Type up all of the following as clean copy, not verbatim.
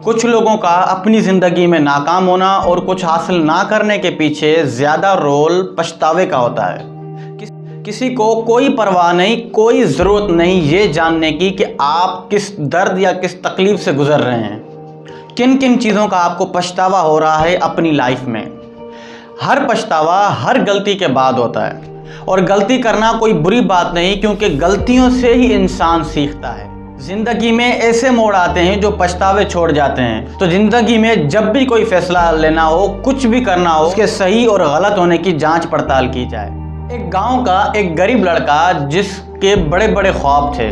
کچھ لوگوں کا اپنی زندگی میں ناکام ہونا اور کچھ حاصل نہ کرنے کے پیچھے زیادہ رول پچھتاوے کا ہوتا ہے۔ کسی کو کوئی پرواہ نہیں، کوئی ضرورت نہیں یہ جاننے کی کہ آپ کس درد یا کس تکلیف سے گزر رہے ہیں، کن کن چیزوں کا آپ کو پچھتاوا ہو رہا ہے اپنی لائف میں۔ ہر پچھتاوا ہر غلطی کے بعد ہوتا ہے، اور غلطی کرنا کوئی بری بات نہیں، کیونکہ غلطیوں سے ہی انسان سیکھتا ہے۔ زندگی میں ایسے موڑ آتے ہیں جو پچھتاوے چھوڑ جاتے ہیں۔ تو زندگی میں جب بھی کوئی فیصلہ لینا ہو، کچھ بھی کرنا ہو، اس کے صحیح اور غلط ہونے کی جانچ پڑتال کی جائے۔ ایک گاؤں کا ایک غریب لڑکا جس کے بڑے بڑے خواب تھے۔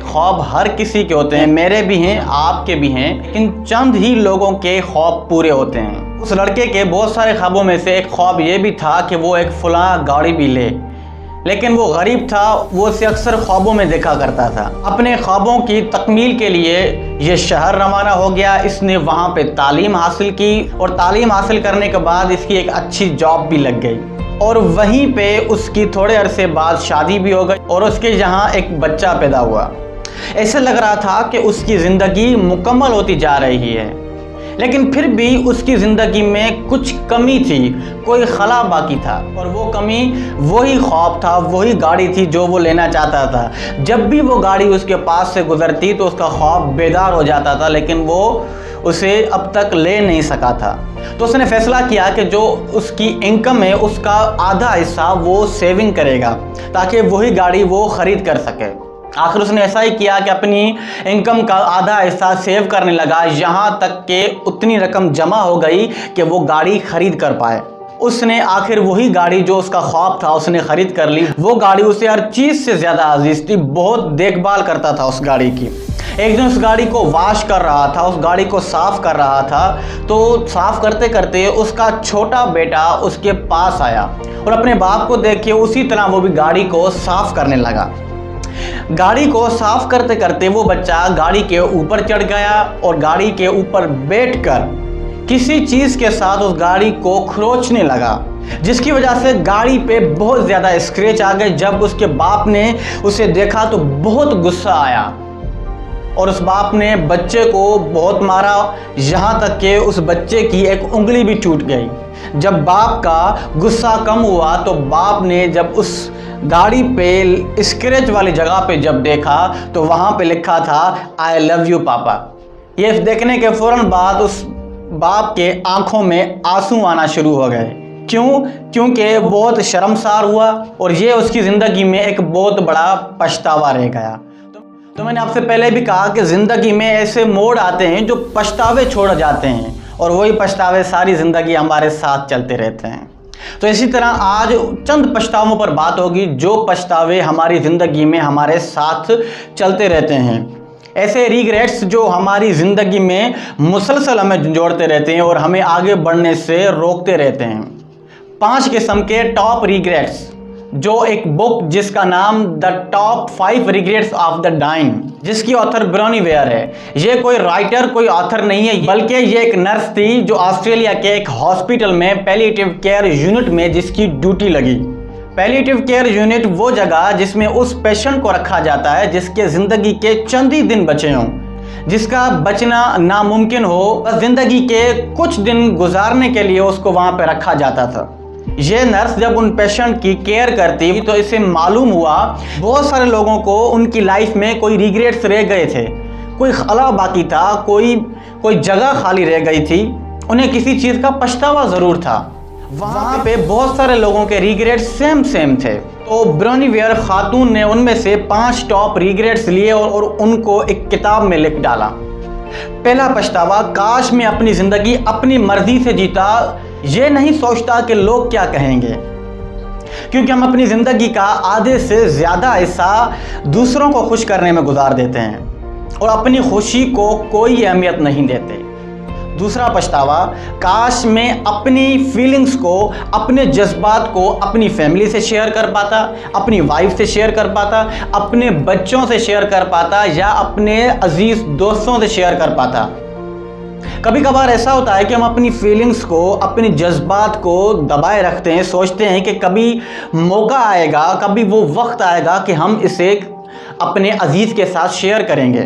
خواب ہر کسی کے ہوتے ہیں، میرے بھی ہیں، آپ کے بھی ہیں، لیکن چند ہی لوگوں کے خواب پورے ہوتے ہیں۔ اس لڑکے کے بہت سارے خوابوں میں سے ایک خواب یہ بھی تھا کہ وہ ایک فلاں گاڑی بھی لے، لیکن وہ غریب تھا، وہ اسے اکثر خوابوں میں دیکھا کرتا تھا۔ اپنے خوابوں کی تکمیل کے لیے یہ شہر روانہ ہو گیا۔ اس نے وہاں پہ تعلیم حاصل کی، اور تعلیم حاصل کرنے کے بعد اس کی ایک اچھی جاب بھی لگ گئی، اور وہیں پہ اس کی تھوڑے عرصے بعد شادی بھی ہو گئی، اور اس کے یہاں ایک بچہ پیدا ہوا۔ ایسے لگ رہا تھا کہ اس کی زندگی مکمل ہوتی جا رہی ہے، لیکن پھر بھی اس کی زندگی میں کچھ کمی تھی، کوئی خلا باقی تھا، اور وہ کمی وہی خواب تھا، وہی گاڑی تھی جو وہ لینا چاہتا تھا۔ جب بھی وہ گاڑی اس کے پاس سے گزرتی تو اس کا خواب بیدار ہو جاتا تھا، لیکن وہ اسے اب تک لے نہیں سکا تھا۔ تو اس نے فیصلہ کیا کہ جو اس کی انکم ہے اس کا آدھا حصہ وہ سیونگ کرے گا، تاکہ وہی گاڑی وہ خرید کر سکے۔ آخر اس نے ایسا ہی کیا کہ اپنی انکم کا آدھا حصہ سیو کرنے لگا، یہاں تک کہ اتنی رقم جمع ہو گئی کہ وہ گاڑی خرید کر پائے۔ اس نے آخر وہی گاڑی جو اس کا خواب تھا اس نے خرید کر لی۔ وہ گاڑی اسے ہر چیز سے زیادہ عزیز تھی، بہت دیکھ بھال کرتا تھا اس گاڑی کی۔ ایک دن اس گاڑی کو واش کر رہا تھا، اس گاڑی کو صاف کر رہا تھا، تو صاف کرتے کرتے اس کا چھوٹا بیٹا اس کے پاس آیا، اور اپنے باپ کو دیکھ کے اسی طرح وہ بھی گاڑی کو صاف کرنے لگا۔ گاڑی کو صاف کرتے کرتے وہ بچہ گاڑی کے اوپر چڑھ گیا، اور گاڑی کے اوپر بیٹھ کر کسی چیز کے ساتھ اس گاڑی کو کھروچنے لگا، جس کی وجہ سے گاڑی پہ بہت زیادہ اسکریچ آ گئے۔ جب اس کے باپ نے اسے دیکھا تو بہت غصہ آیا، اور اس باپ نے بچے کو بہت مارا، یہاں تک کہ اس بچے کی ایک انگلی بھی ٹوٹ گئی۔ جب باپ کا غصہ کم ہوا تو باپ نے جب اس گاڑی پہ اسکریچ والی جگہ پہ جب دیکھا تو وہاں پہ لکھا تھا آئی لو یو پاپا۔ یہ دیکھنے کے فوراً بعد اس باپ کے آنکھوں میں آنسو آنا شروع ہو گئے۔ کیونکہ بہت شرمسار ہوا، اور یہ اس کی زندگی میں ایک بہت بڑا پچھتاوا رہ گیا۔ تو میں نے آپ سے پہلے بھی کہا کہ زندگی میں ایسے موڑ آتے ہیں جو پچھتاوے چھوڑ جاتے ہیں، اور وہی پچھتاوے ساری زندگی ہمارے ساتھ چلتے رہتے ہیں۔ تو اسی طرح آج چند پچھتاووں پر بات ہوگی جو پچھتاوے ہماری زندگی میں ہمارے ساتھ چلتے رہتے ہیں، ایسے ریگریٹس جو ہماری زندگی میں مسلسل ہمیں جوڑتے رہتے ہیں اور ہمیں آگے بڑھنے سے روکتے رہتے ہیں۔ 5 قسم کے ٹاپ ریگریٹس، جو ایک بک جس کا نام the top 5 regrets of the dying, جس کی آتھر برونی ویئر ہے۔ یہ کوئی رائٹر، کوئی آتھر نہیں ہے، بلکہ یہ ایک نرس تھی جو آسٹریلیا کے ایک ہاسپٹل میں پیلیٹیو کیئر یونٹ میں جس کی ڈیوٹی لگی۔ پیلیٹیو کیئر یونٹ وہ جگہ جس میں اس پیشنٹ کو رکھا جاتا ہے جس کے زندگی کے چند ہی دن بچے ہوں، جس کا بچنا ناممکن ہو، بس زندگی کے کچھ دن گزارنے کے لیے اس کو وہاں پہ رکھا جاتا تھا۔ یہ نرس جب ان پیشنٹ کی کیئر کرتی تو اسے معلوم ہوا بہت سارے لوگوں کو ان کی لائف میں کوئی ریگریٹس رہ گئے تھے، کوئی خلا باقی تھا، کوئی جگہ خالی رہ گئی تھی، انہیں کسی چیز کا پچھتاوا ضرور تھا۔ وہاں پہ بہت سارے لوگوں کے ریگریٹس سیم تھے۔ تو برونی ویئر خاتون نے ان میں سے 5 ٹاپ ریگریٹس لیے اور ان کو ایک کتاب میں لکھ ڈالا۔ پہلا پچھتاوا، کاش میں اپنی زندگی اپنی مرضی سے جیتا، یہ نہیں سوچتا کہ لوگ کیا کہیں گے، کیونکہ ہم اپنی زندگی کا آدھے سے زیادہ حصہ دوسروں کو خوش کرنے میں گزار دیتے ہیں، اور اپنی خوشی کو کوئی اہمیت نہیں دیتے۔ دوسرا پچھتاوا، کاش میں اپنی فیلنگز کو، اپنے جذبات کو اپنی فیملی سے شیئر کر پاتا، اپنی وائف سے شیئر کر پاتا، اپنے بچوں سے شیئر کر پاتا، یا اپنے عزیز دوستوں سے شیئر کر پاتا۔ کبھی کبھار ایسا ہوتا ہے کہ ہم اپنی فیلنگز کو، اپنی جذبات کو دبائے رکھتے ہیں، سوچتے ہیں کہ کبھی موقع آئے گا، کبھی وہ وقت آئے گا کہ ہم اسے اپنے عزیز کے ساتھ شیئر کریں گے،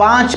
5